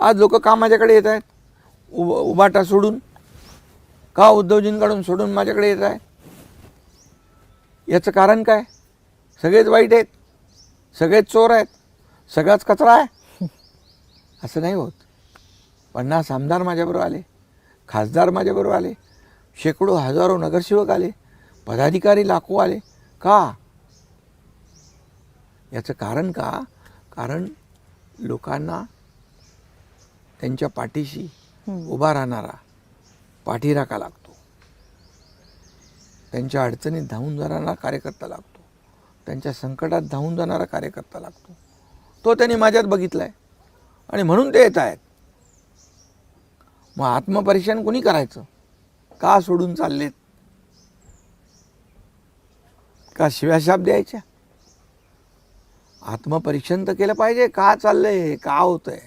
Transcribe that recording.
आज लोक का माझ्याकडे येत आहेत? उबाटा सोडून, का उद्धवजींकडून सोडून माझ्याकडे येत आहे? याचं कारण काय? सगळेच वाईट आहेत, सगळेच चोर आहेत, सगळाच कचरा आहे? असं नाही होत. 50 आमदार माझ्याबरोबर आले, खासदार माझ्याबरोबर आले, शेकडो हजारो नगरसेवक आले, पदाधिकारी लाखो आले. का? याचं कारण का? कारण लोकांना त्यांच्या पाठीशी उभा राहणारा पाठीराखा लागतो, त्यांच्या अडचणीत धावून जाणारा कार्यकर्ता लागतो, त्यांच्या संकटात धावून जाणारा कार्यकर्ता लागतो. तो त्यांनी माझ्यात बघितला आहे आणि म्हणून ते येत आहेत. मग आत्मपरीक्षण कोणी करायचं? का सोडून चाललेत? का शिव्याशाप द्यायच्या? आत्मपरीक्षण तर केलं पाहिजे. का चाललंय, का होतंय?